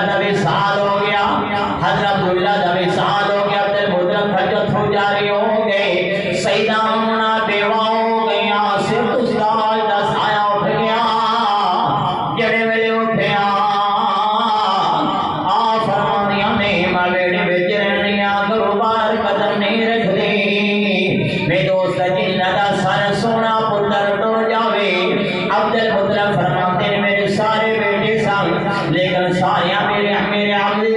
دا وصال ہو گیا، حضرت عبداللہ دا وصال ہو گیا، عبد المطلب حجت ہو جاری ہو گئے، سیدہ آمنہ بیوہ ہو گیا، صرف استاد دا سایہ اٹھ گیا، جڑے ویلے اٹھیا آ فرمانیاں نے ماویڑی وچ رہنیاں کرو باہر قدم نہیں رکھ دی، میں دوست جنہ دا سر سونا پتر ٹر جاوے، عبد المطلب فرماتے ہیں میرے سارے بیٹے سن لیکن ساریاں میرے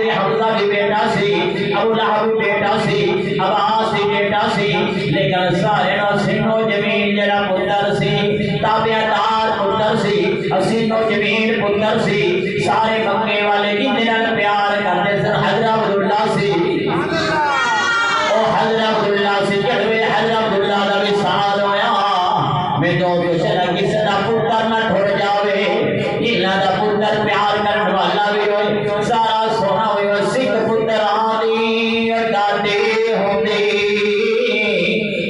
حمزہ بھی بیٹا سی، ابو لہب بھی بیٹا سی، عباس بھی بیٹا سی، لیکن سارے نو سنو جمیل جڑا پتر سی، تابعدار پتر سی، سنو جمیل پتر سی، سارے مکے والے جن نال پیار کرتے سن حضرت عبداللہ سی، او حضرت عبداللہ سی، جڑوے حضرت عبداللہ دا وصال ہویا، میں دو چلا کسی دا پتر نہ ٹھڑ جاوے، جنہ دا پتر پیار کرن والا بھی ہوئے، سارا سونا ہوئے، سکھ پتر آدی ڈاڈے ہوندے،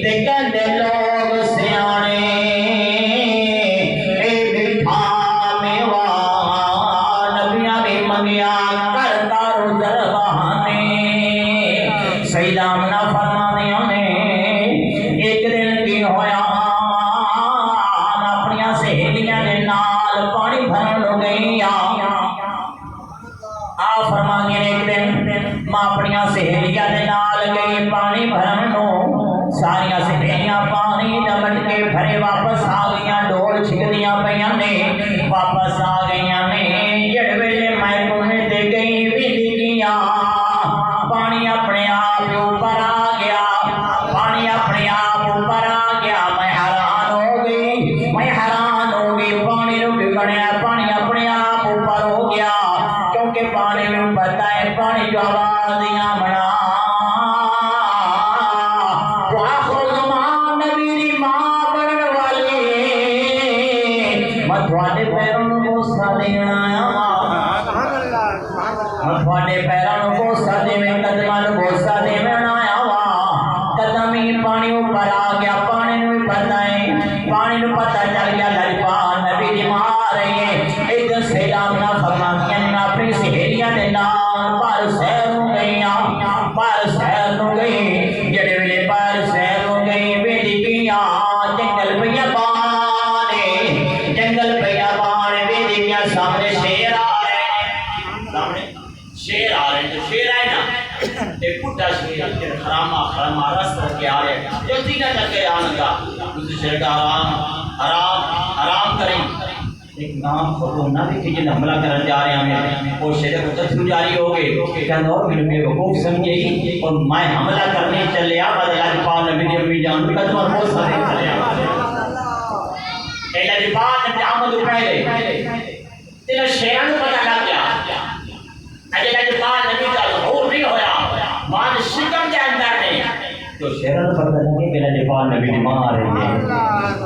تے کہندے لوگ سیانے اے مٹھا میوا نبیاں بھی منگیا کرتا روزر بہانے، سیدہ آمنہ فرماندیاں نے ایک دن کی ہویا اپنیاں سہیلیاں دے نال پانی بھرن لگ گئی آ فرماندیاں نے ایک دن ماں اپنیاں سہیلیاں دے نال گئی پانی بھرن نو، ساریاں سہیلیاں پانی دا مٹکے بھرے واپس آ گئیاں، ڈول چھکدیاں پیاں نے واپس آ گئیاں نے، جڑ ویلے میں کونے تے گئی ویندی گیاں پانی اپنے آپ اوپر آ گیا، پانی اپنے آپ اوپر آ گیا، میں حیران ہو گئی، میں حیران ہو گئی، پانی نو بھی بنیا، پانی اپنے آپ اوپر ہو گیا، کیونکہ پانی میں پتہ ہے پانی جو آواز دیاں بنا وہ آخر زمان نبی دی ماں بنن والی میں تھوڑے پیروں نو بوسا دینا میں تھوڑے پیروں نو بوسا دیویں قدماں نو بوسا دیویں آیا وا، قدم ہی پانی اوپر آ گیا، پانی نو بھی پتہ ہے، پانی نو پتہ چل گیا لجپال نبی دی ماں آ رہی ہے، ایک سیدہ آمنہ فرماندیاں نے اپنی سہیلیاں دے نال باہر سیر ہو گئیاں، باہر سیر ہو گئی، جڑے ویلے باہر سیر ہو گئی ویندی گیاں جنگل بیابان جنگل بیابان ویندی گیاں سامنے شیر آ رہے ہیں، سامنے شیر آ رہے ہیں، تو شیر آئے نا ایک بڑا شیر خرامہ رستہ کے آ رہے ہیں، جلدی نہ کر کے آنے گا اس شیر کا حرام کریں، ایک نام خبر نہ بھی کہ جن حملہ کرنے جا رہے ہیں وہ شیر کو تجھو جاری ہو گئے، کہنا اور میرے بے وقوف سمجھے ہی اور میں حملہ کرنے چلے آ بدل لجپال نبی دی امی جان کا تو بہت سارے چلے آ اے لجپال نبی آمد پہلے تیرا شیران پتہ لگ گیا اجے لجپال نبی کا ظہور نہیں ہویا مان شکم کے اندر نے تو شیران پتہ لگے کہ لجپال نبی دی ماں آ رہی ہے،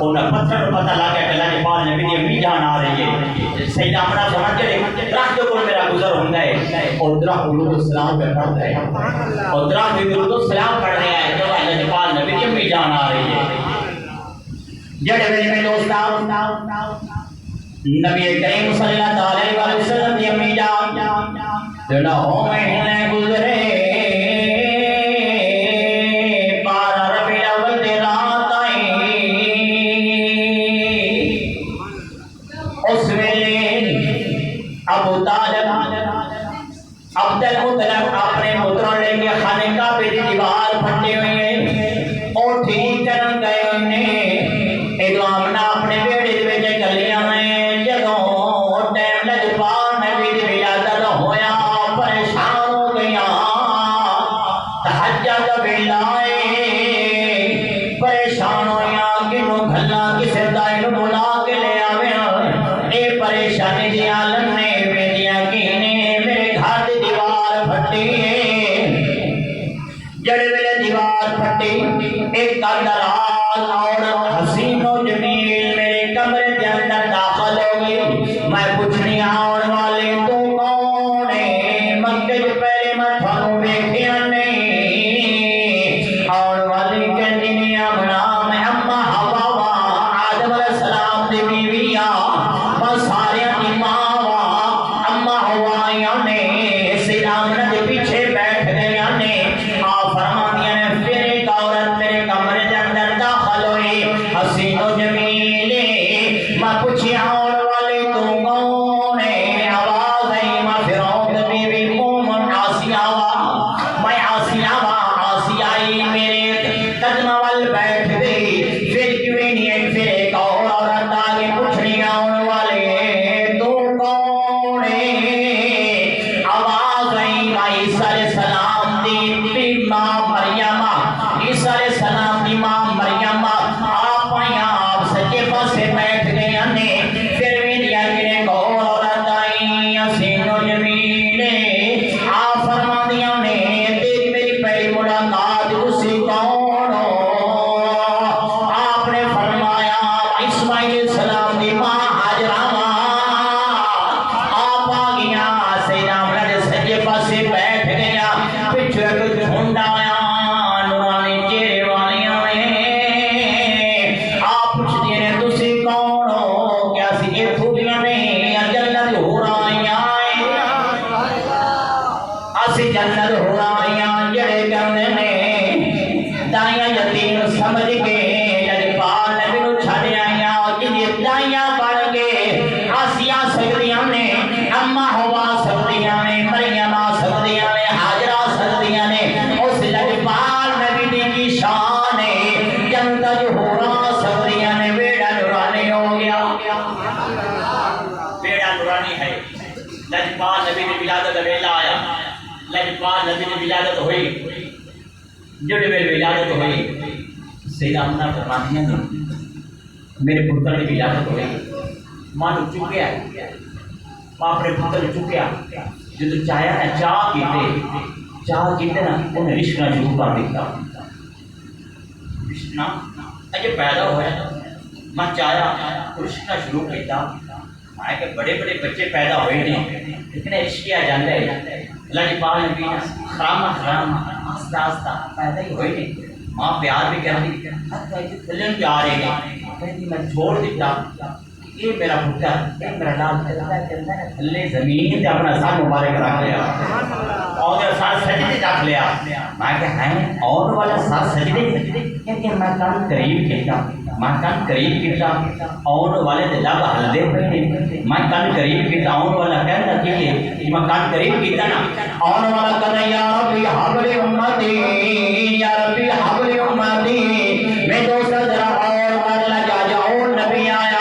انہیں پتھر پتہ لگ گیا کہ لجپال نبی دی امی جان آ رہی ہے، سیدہ آمنہ سمجھ کے درخت کو میرا گزر ہوتا ہے اور درخت درود السلام پہ پڑھتا ہے اور درخت بھی درود السلام پڑھ رہا ہے جب لجپال نبی دی امی جان آ رہی ہے، جڑے میں دوستان نبی کریم صلی اللہ علیہ وسلم دی امی جان جڑا ہو مہینے گزرے ابو طالب عبد المطلب اپنے پتروں لے کے خانہ کعبے کی دیوار پھٹی ہوئی ہے اور ٹھیک کرن گئے نے ادو آمنہ اپنے بیڑے دے وچ کلیاں ہیں، جدوں ٹائم لجپال نبی دی ولادت ہویا پریشان ہو گیا، تہجد ویلا پریشان ہویا کنوں گھلا کسے دائی نو بلا کے لے آویں، اے پریشانی دی عالم نے جڑے ویلے دیوار پھٹی ایک دراز اور حسین و جمیل میرے کمرے کے اندر داخل ہو گئی، میں پوچھنی آن والے تو کون ہے، مکے جو پہلے میں تھانوں ویکھیا نہیں، آن والی کہندی نہیں آمنا میں اماں حوا وا آدم علیہ السلام دی بیوی آ میں سارے دی ماں وا اماں حوا نے نے سیدہ آمنہ دے پیچھے بیٹھ گیا نے آپ فرماندیاں نے پھر ایک عورت میرے کمرے دے اندر داخل ہوئی حسین و جمیل میں پوچھیا اور والے تو کون ہے آواز ہے میں فرعون بی بی قوم آسیہ میں آسیہ آئی میرے قدمہ وال بیٹھ گئی پھر کیوں نہیں ہے پھر ایک اور عورت آگے پوچھنی آن والے تو کون ہے آواز آئی عیسیٰ علیہ السلام دی ماں مریم عیسیٰ علیہ السلام دی ماں مریم آپ آئیں آپ سچے پاسے بیٹھ گئے نے پھر بھی دیا کہ ایک اور عورت آئی حسین و جمیل آپ فرما دیا نے تیری میری پہلی ملاقات اسی کون آپ نے فرمایا اسماعیل علیہ السلام دی ماں حاجرہ آپ آ گیا سیدہ آمنہ دے سجے پاسے بیٹھ گیا پچھے کچھ جھنڈ آیا نورانی چہرے والیاں آپ پوچھ دیے نے تسی کون ہو کیا سی یہ تھوڑیاں نہیں جنت ہو رہا اسی جنت ہو رہا جڑے کہندے نے دائیاں یتیم سمجھ کے جڑے پال نبی نو چھڈ آئیاں جی دائیاں بن کے آسیہ سکدیاں نے اما ہوا سکدیاں نے مریم آ سکدیاں نے حاجرہ سکدیاں نے اس لجپال نبی دی کی شان ہے جنت ہو رہا سکدیاں نے بیڑا نورانی ہو گیا بیڑا نورانی ہے لجپال نبی دی ولادت ویلا آیا لجپال نبی دی ولادت ہوئی جڑے ویل ولادت ہوئی سیدہ آمنہ فرماندیاں نے میرے پتر کی ولادت ہوئی ماں نے چکیا ماں اپنے پتر چکیا جو چاہیا نا چاہ کیتے نا انہیں رشکنا شروع کر دیتا رشکنا اجے پیدا ہوا میں چاہیا رشکنا شروع کیتا میں کہ بڑے بڑے بچے پیدا ہوئے نے لیکن رشکیا جاندے اللہ کی پاک نبی خرام آستہ آستہ پیدا ہی ہوئے نے ماں پیار بھی کرتی تھلے بھی آ رہے ہیں کہتی میں چھوڑ دیتا یہ میرا پتر یہ میرا لال تھلے زمین سے اپنا سر مبارک رکھ لیا اور سر سجدے رکھ لیا میں کہ ہیں اور والا سر سجدے کہ میں کل قریب کیتا میں کل قریب کیتا اور والے دے لب ہلدے پہ میں کل قریب کیتا اور والا کہتا کہ میں کل قریب کیتا نا اور والا کہتا یا ربی حبل امتی یا ربی حبل امتی میں دوسرا ذرا اور کر لگا جاؤ نبی آیا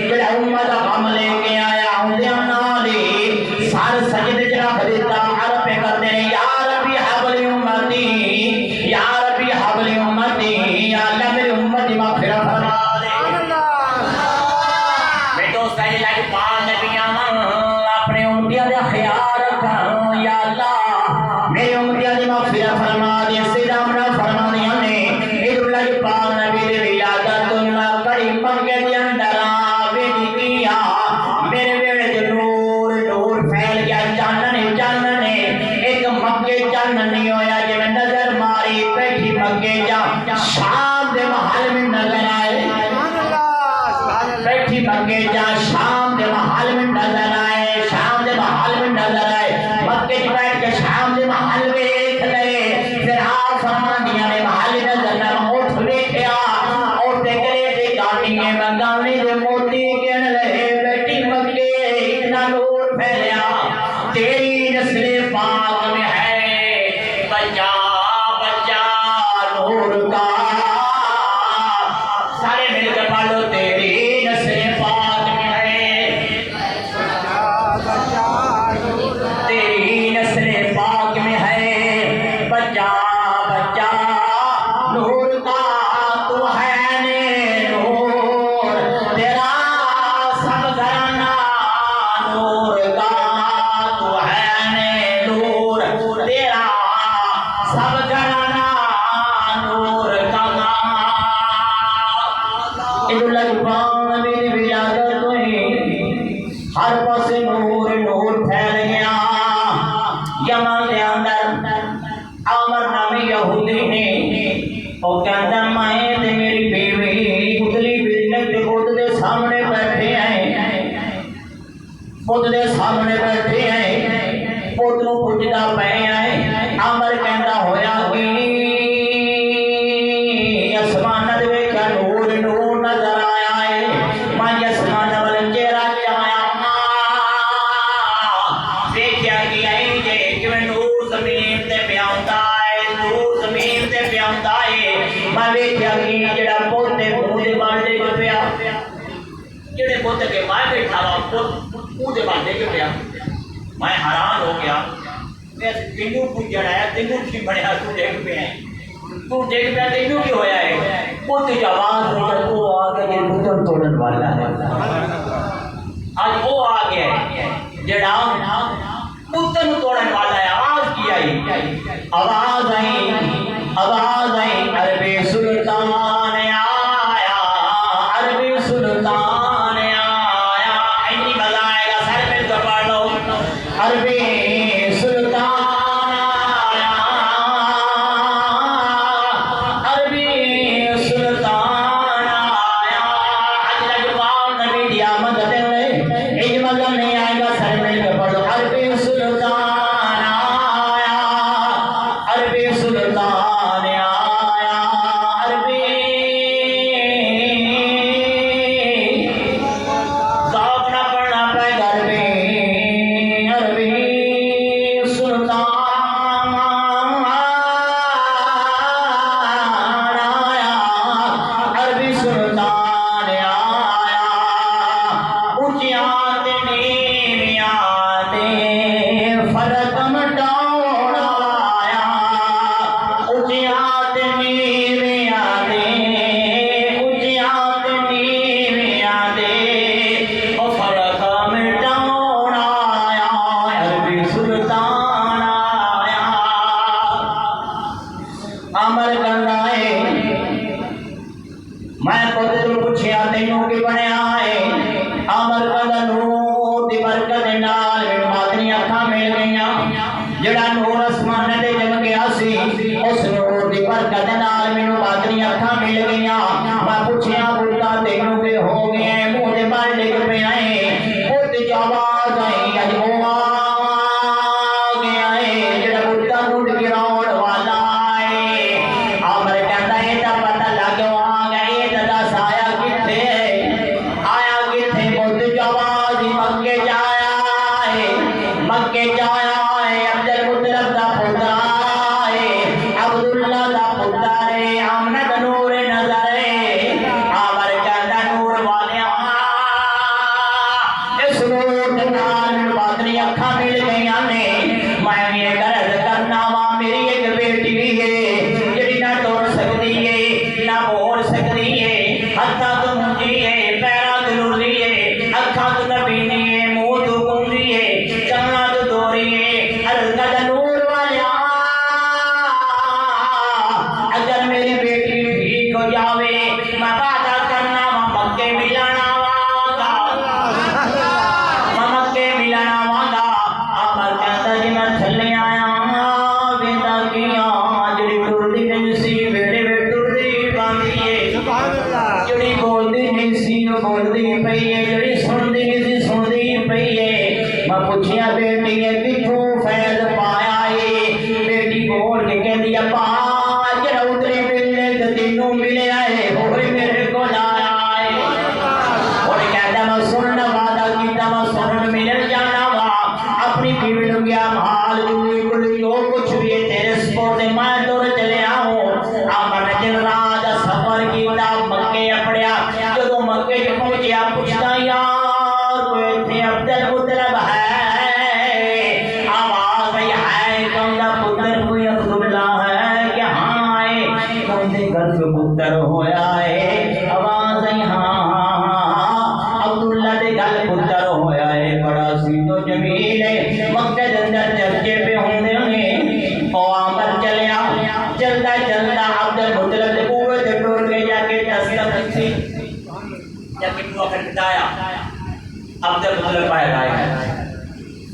جڑا امت غم لے کے آیا ہوندیاں نالی سر سجدے چ رکھ دیتا عرب پہ کرتے ہیں یا ربی حبل امتی یا ربی حبل امتی یا اللہ میری امت مغفرت فرما دے میں دوست ہے لائی پاک نبیاں اپنے امتیاں دے خیال رکھاں یا اللہ میری امتیاں دی مغفرت فرما دے سیدہ آمنہ فرما دیا نے اے اللہ پاک نبی دے ولادت نہ کڑی منگے دے اندر آوے دی کیا میرے ویڑے جو نور پھیل گیا چانن ایک مکے چانن نہیں ہویا جی میں نظر ماری بیٹھی مکے جا شام دے محل میں نظر آئے بیٹھی مکے جا شام دے محل میں نظر آئے شام دے محل میں نظر آئے مکے جی بیٹھ کے شام دے محل میں ایک لئے پھر آپ فرمانیاں نے محل نظر نہ اٹھ بیٹھیا اور دیکھلے دے گانی ہے مگانی دے موتی گن لئے بیٹھی مکے اتنا نور پھیلیا تیری نسل پاک میں ہے بچہ بچہ نور کا سارے مل کے پڑھو تیری نسل پاک میں ہے تیری نسل پاک میں ہے بچہ بچہ نور کا تو ہے نور تیرا سب گھرانہ نور کا تو ہے نور تیرا سب گھرانہ نور کا اللہ پاک میری ولادت ہوئی ہر پاسے نور نور پھیل گیا یمن دے اندر عمر نامی یہودی نے او کہندا میں تے میری بیوی پتلی بزنس دے بت دے سامنے بیٹھے ہیں بت دے سامنے بیٹھے ہیں دے بندے کے پیا میں حیران ہو گیا تینوں پوجن آیا تینوں کی بنیا تو دیکھ پہ ہے تو دیکھ پہ تینوں کی ہویا ہے وہ تجھے آواز ہو جائے وہ آ گیا یہ پتر توڑن والا ہے آج وہ آ گیا ہے جڑا پتر توڑن والا ہے آواز کی آئی آواز آئی عربی سلطان آیا عربی سلطان آیا اینی مزہ آئے گا سر میں تو پڑھ لو عربی سلطان آیا عربی سلطان آیا آج لجپال نبی دی آمد دے اینی مزہ نہیں آئے گا سر میں تو پڑھ لو عربی سلطان آیا عربی سلطان میں پتر پوچھیا تینوں کی بنیا ہے امر کدا نور دی برکت نال مادری اکھاں مل گئیاں جڑا نور اسمان تے جم گیا سی اس نور دی برکت نال مینوں مادری اکھاں مل گئیاں میں پوچھیا بولا تینوں کے ہو گئے منہ دے بال ڈگ پے آئے او تے آواز آئی اج او آ گیا ہے جڑا بولا نور گراون والا ہے امر کہندا اے تا پتہ لگ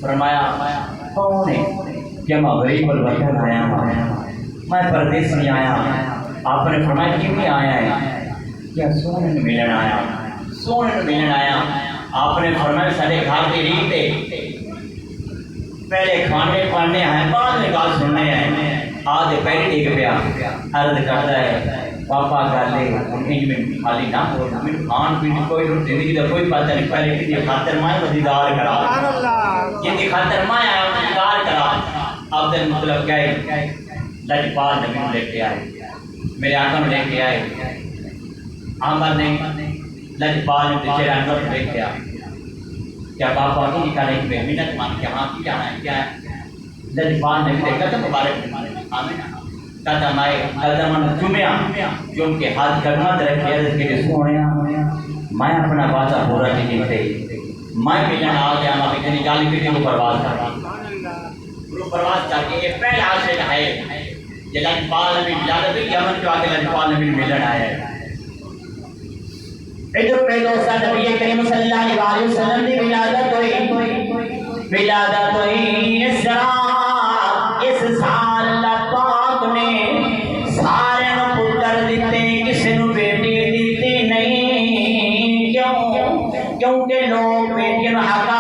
فرمایا کون ہے کہ میں غریب الوطن آیا میں پردیس میں آیا آپ نے فرمایا کیوں نہیں آیا ہے کیا سونے میں ملن آیا سونے میں ملن آیا آپ نے فرمایا سارے گھر کی ریت ہے پہلے کھانے پانے ہیں بعد میں گال سننے ہیں آدھے پہلے ٹھیک پیا عرض کرتا ہے پاپا کر لے انہیں میں خالی نہ ہو میں کھان پین کوئی زندگی کا کوئی پتہ نہیں پہلے کی خاطر مائے مزیدار کرا یہ خاطر مائے مزیدار کرا عبد المطلب گئے لجپال نبی لے کے آئے میرے آقا لے کے آئے عامر نے لجپال نے چہرہ نور لے کے آئے جب آپ باقی نکالے کہ محنت مان کے ہاں کی جانا ہے کیا ہے لجپال نبی دے قدم مبارک آمین قدم آئے قدم جمعہ جم کے ہاتھ قدمت رکھے عرض کے لئے سوڑیا میں اپنا وعدہ پورا نہیں تھے میں ملن آ گیا میں اتنی گالی پیٹی کو برباد کر وہ برباد کر کے یہ پہلا عاشق ہے یہ لجپال نبی لالت یمن جو آگے لجپال نبی ملن آیا ہے ادھر پہ دوستہ نبی کریم صلی اللہ علیہ وسلم دی ولادت ہوئی اس طرح اس سال اللہ پاک نے سارے نو پتر دیتے کسی نو بیٹی دیتی نہیں کیوں کیونکہ لوگ بیٹی نو حقا